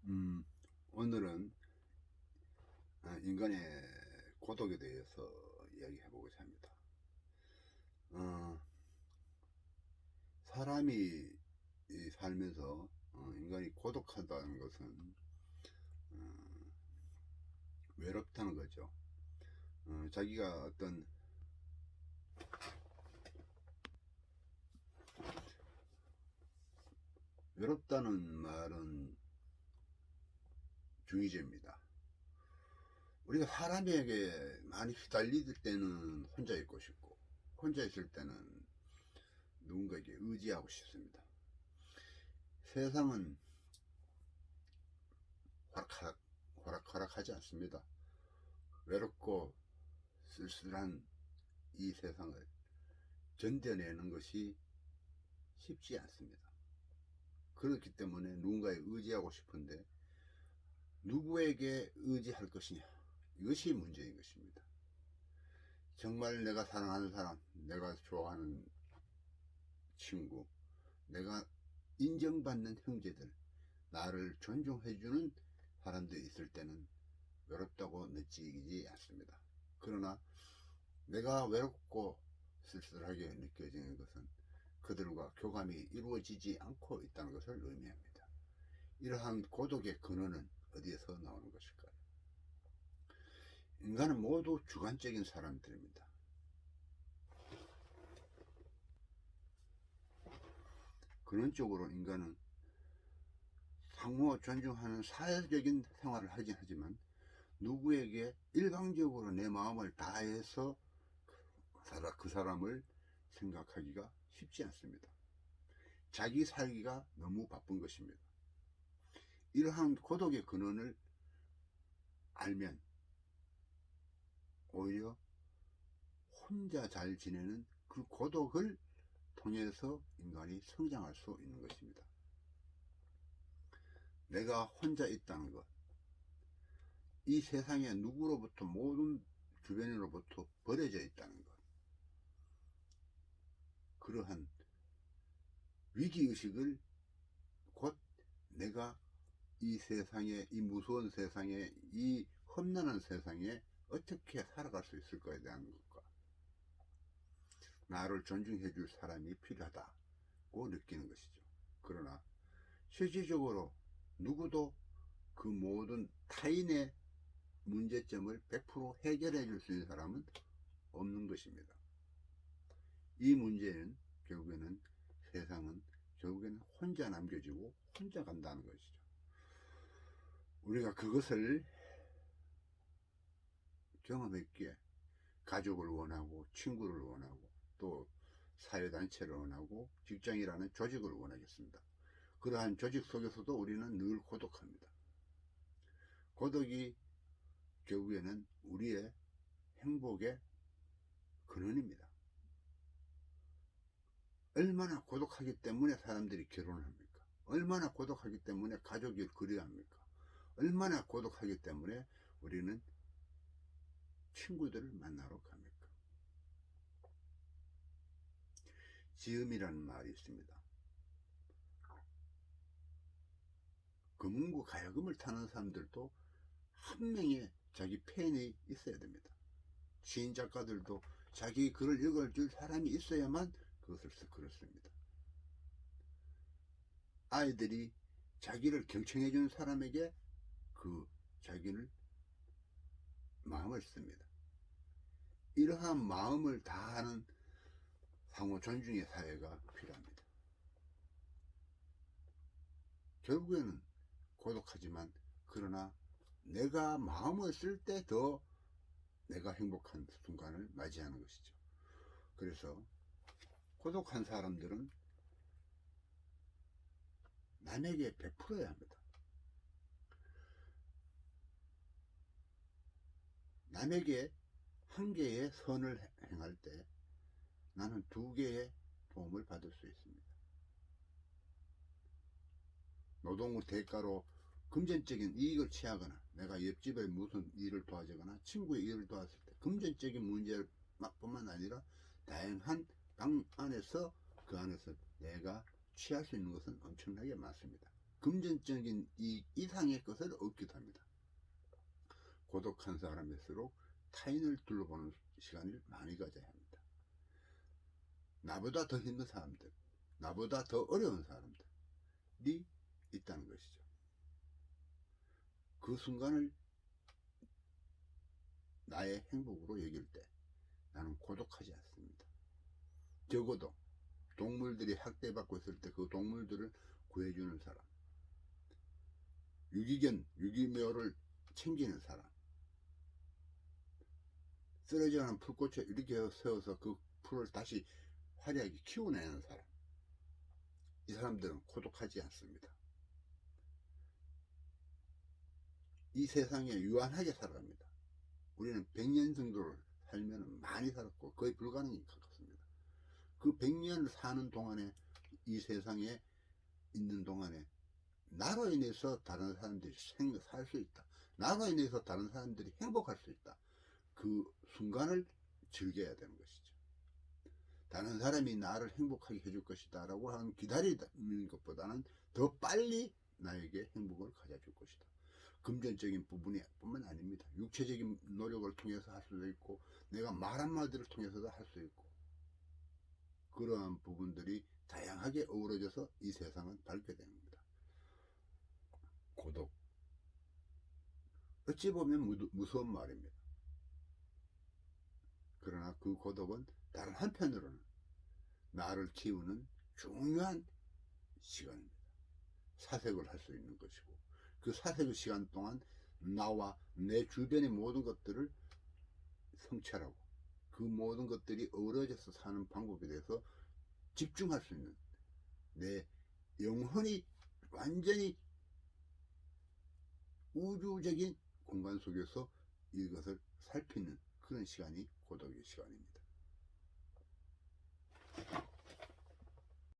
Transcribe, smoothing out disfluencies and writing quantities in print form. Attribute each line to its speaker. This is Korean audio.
Speaker 1: 음, 오늘은 인간의 고독에 대해서 이야기해 보고자 합니다. 어, 사람이 살면서 인간이 고독하다는 것은 외롭다는 거죠. 자기가 어떤 외롭다는 말은 중의제입니다. 우리가 사람에게 많이 휘달릴 때는 혼자 있고 싶고, 혼자 있을 때는 누군가에게 의지하고 싶습니다. 세상은 호락호락하지 않습니다. 외롭고 쓸쓸한 이 세상을 견뎌내는 것이 쉽지 않습니다. 그렇기 때문에 누군가에 의지하고 싶은데 누구에게 의지할 것이냐, 이것이 문제인 것입니다. 정말 내가 사랑하는 사람, 내가 좋아하는 친구, 내가 인정받는 형제들, 나를 존중해주는 사람들이 있을 때는 외롭다고 느끼지 않습니다. 그러나 내가 외롭고 쓸쓸하게 느껴지는 것은 그들과 교감이 이루어지지 않고 있다는 것을 의미합니다. 이러한 고독의 근원은 어디에서 나오는 것일까요? 인간은 모두 주관적인 사람들입니다. 근원적으로 인간은 상호 존중하는 사회적인 생활을 하긴 하지만 누구에게 일방적으로 내 마음을 다해서 그 사람을 생각하기가 쉽지 않습니다. 자기 살기가 너무 바쁜 것입니다. 이러한 고독의 근원을 알면 오히려 혼자 잘 지내는 그 고독을 통해서 인간이 성장할 수 있는 것입니다. 내가 혼자 있다는 것, 이 세상에 누구로부터 모든 주변으로부터 버려져 있다는 것, 그러한 위기의식을 곧 내가 이 세상에, 이 무서운 세상에, 이 험난한 세상에 어떻게 살아갈 수 있을까에 대한 것과 나를 존중해 줄 사람이 필요하다고 느끼는 것이죠. 그러나 실질적으로 누구도 그 모든 타인의 문제점을 100% 해결해 줄 수 있는 사람은 없는 것입니다. 이 문제는 결국에는 세상은 결국에는 혼자 남겨지고 혼자 간다는 것이죠. 우리가 그것을 경험했기에 가족을 원하고 친구를 원하고 또 사회단체를 원하고 직장이라는 조직을 원하겠습니다. 그러한 조직 속에서도 우리는 늘 고독합니다. 고독이 결국에는 우리의 행복의 근원입니다. 얼마나 고독하기 때문에 사람들이 결혼을 합니까? 얼마나 고독하기 때문에 가족을 그리워합니까? 얼마나 고독하기 때문에 우리는 친구들을 만나러 갑니까? 지음이라는 말이 있습니다. 금은고 가야금을 타는 사람들도 한 명의 자기 팬이 있어야 됩니다. 시인 작가들도 자기 글을 읽어줄 사람이 있어야만 그것을 글을 씁니다. 아이들이 자기를 경청해주는 사람에게 그 자기를 마음을 씁니다. 이러한 마음을 다하는 상호 존중의 사회가 필요합니다. 결국에는 고독하지만 그러나 내가 마음을 쓸 때 더 내가 행복한 순간을 맞이하는 것이죠. 그래서 고독한 사람들은 남에게 베풀어야 합니다. 남에게 한 개의 선을 행할 때 나는 두 개의 도움을 받을 수 있습니다. 노동의 대가로 금전적인 이익을 취하거나 내가 옆집에 무슨 일을 도와주거나 친구의 일을 도왔을 때 금전적인 문제뿐만 아니라 다양한 방 안에서 그 안에서 내가 취할 수 있는 것은 엄청나게 많습니다. 금전적인 이익 이상의 것을 얻기도 합니다. 고독한 사람일수록 타인을 둘러보는 시간을 많이 가져야 합니다. 나보다 더 힘든 사람들, 나보다 더 어려운 사람들이 있다는 것이죠. 그 순간을 나의 행복으로 여길 때 나는 고독하지 않습니다. 적어도 동물들이 학대받고 있을 때 그 동물들을 구해주는 사람, 유기견, 유기묘를 챙기는 사람, 쓰러져가는 풀꽃에 이렇게 세워서 그 풀을 다시 화려하게 키워내는 사람, 이 사람들은 고독하지 않습니다. 이 세상에 유한하게 살아갑니다. 우리는 100년 정도를 살면 많이 살았고 거의 불가능에 가깝습니다. 그 100년을 사는 동안에, 이 세상에 있는 동안에 나로 인해서 다른 사람들이 살 수 있다, 나로 인해서 다른 사람들이 행복할 수 있다, 그 순간을 즐겨야 되는 것이죠. 다른 사람이 나를 행복하게 해줄 것이다 라고 하는 기다리는 것보다는 더 빨리 나에게 행복을 가져줄 것이다. 금전적인 부분이 뿐만 아닙니다. 육체적인 노력을 통해서 할 수도 있고, 내가 말 한마디를 통해서도 할 수 있고, 그러한 부분들이 다양하게 어우러져서 이 세상은 밝게 됩니다. 고독, 어찌 보면 무서운 말입니다. 그러나 그 고독은 다른 한편으로는 나를 키우는 중요한 시간입니다. 사색을 할 수 있는 것이고, 그 사색의 시간 동안 나와 내 주변의 모든 것들을 성찰하고 그 모든 것들이 어우러져서 사는 방법에 대해서 집중할 수 있는, 내 영혼이 완전히 우주적인 공간 속에서 이것을 살피는 그런 시간이 고독의 시간입니다.